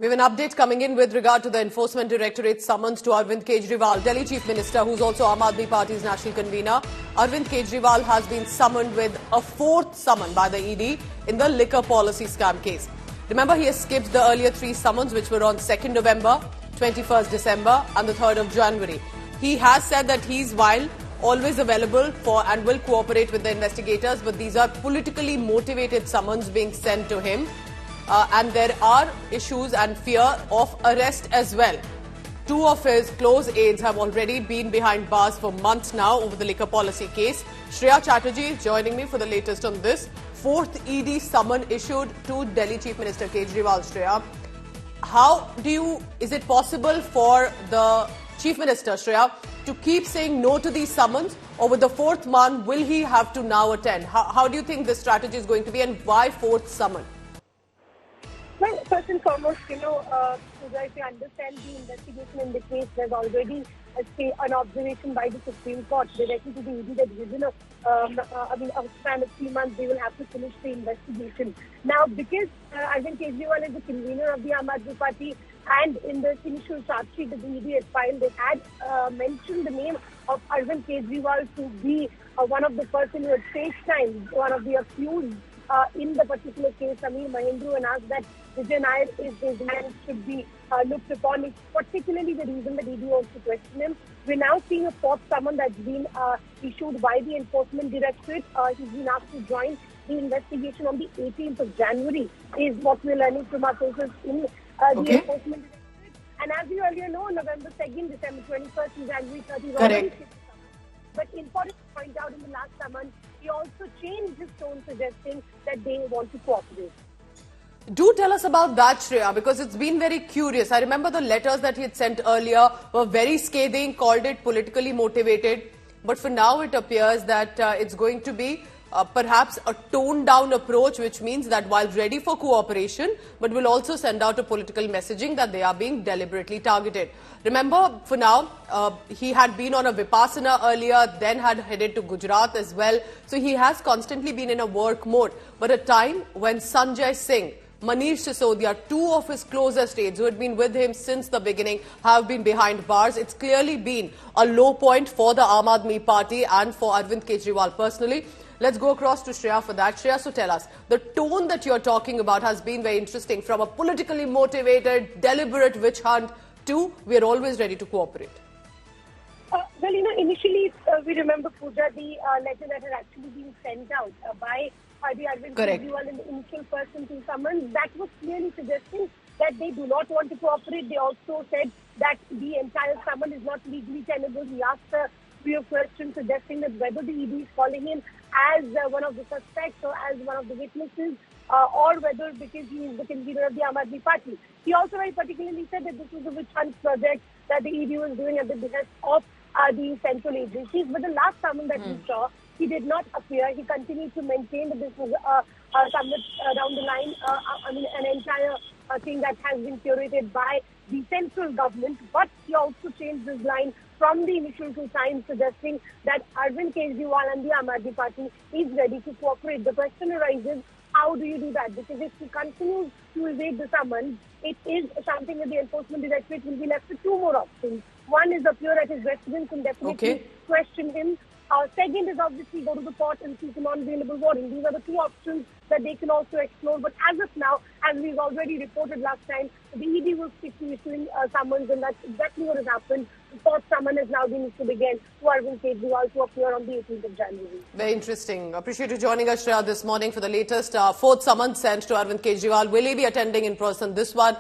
We have an update coming in with regard to the Enforcement Directorate summons to Arvind Kejriwal, Delhi Chief Minister, who's also Aam Aadmi Party's national convener. Arvind Kejriwal has been summoned with a fourth summon by the ED in the liquor policy scam case. Remember, he has skipped the earlier three summons, which were on 2nd November, 21st December and the 3rd of January. He has said that he's, while always available for and will cooperate with the investigators, but these are politically motivated summons being sent to him. And there are issues and fear of arrest as well. Two of his close aides have already been behind bars for months now over the liquor policy case. Shreya Chatterjee is joining me for the latest on this. Fourth ED summon issued to Delhi Chief Minister Kejriwal. Shreya, is it possible for the Chief Minister, Shreya, to keep saying no to these summons, or with the fourth one, will he have to now attend? How do you think this strategy is going to be, and why fourth summon? Well, first and foremost, if you understand the investigation in the case, there's already an observation by the Supreme Court directly to the ED that within a span of 3 months, they will have to finish the investigation. Now, because Arvind Kejriwal is the convener of the Aam Aadmi Party, and in the initial charge sheet that the ED had filed, they had mentioned the name of Arvind Kejriwal to be one of the person who had FaceTimed one of the accused in the particular case, Samir Mahendru, and asked that Vijay Nair is his man, should be looked upon. It's particularly the reason that ED wants to question him. We're now seeing a fourth summon that's been issued by the Enforcement Directorate. He's been asked to join the investigation on the 18th of January, is what we're learning from our sources in the Enforcement Directorate. And as you earlier know, November 2nd, December 21st, and January 30th. Correct. But important to point out, in the last summon, he also changed his tone, suggesting that they want to cooperate. Do tell us about that, Shreya, because it's been very curious. I remember the letters that he had sent earlier were very scathing, called it politically motivated. But for now, it appears that it's going to be perhaps a toned-down approach, which means that while ready for cooperation, but will also send out a political messaging that they are being deliberately targeted. Remember, for now, he had been on a Vipassana earlier, then had headed to Gujarat as well. So he has constantly been in a work mode. But a time when Sanjay Singh, Manish Sisodia, two of his closest aides who had been with him since the beginning, have been behind bars. It's clearly been a low point for the Aam Aadmi Party and for Arvind Kejriwal personally. Let's go across to Shreya for that. Shreya, so tell us, the tone that you're talking about has been very interesting, from a politically motivated, deliberate witch hunt to we're always ready to cooperate. Well, initially, we remember, Pooja, the letter that had actually been sent out by the Arvind Kejriwal in the initial person to summon, that was clearly suggesting that they do not want to cooperate. They also said that the entire summon is not legally tenable. We asked a few questions suggesting that whether the ED is calling him as one of the suspects or as one of the witnesses, or whether because he is the convener of the Aam Aadmi Party. He also very particularly said that this was a witch hunt project that the ED was doing at the behest of the central agencies. But the last summon that we saw, he did not appear. He continued to maintain that this was somewhat down the line, an entire thing that has been curated by the central government. But he also changed his line from the initial two times, suggesting that Arvind Kejriwal and the Aam Aadmi Party is ready to cooperate. The question arises, how do you do that? Because if he continues to evade the summons, it is something that the Enforcement Directorate will be left with two more options. One is appear at his residence and definitely question him. Second is obviously go to the court and seek a non-bailable warrant. These are the two options that they can also explore. But as of now, as we've already reported last time, the ED will stick to issuing summons, and that's exactly what has happened. The fourth summon has now been issued again to Arvind Kejriwal to appear on the 18th of January. Very interesting. Appreciate you joining us, Shreya, this morning for the latest fourth summon sent to Arvind Kejriwal. Will he be attending in person this one?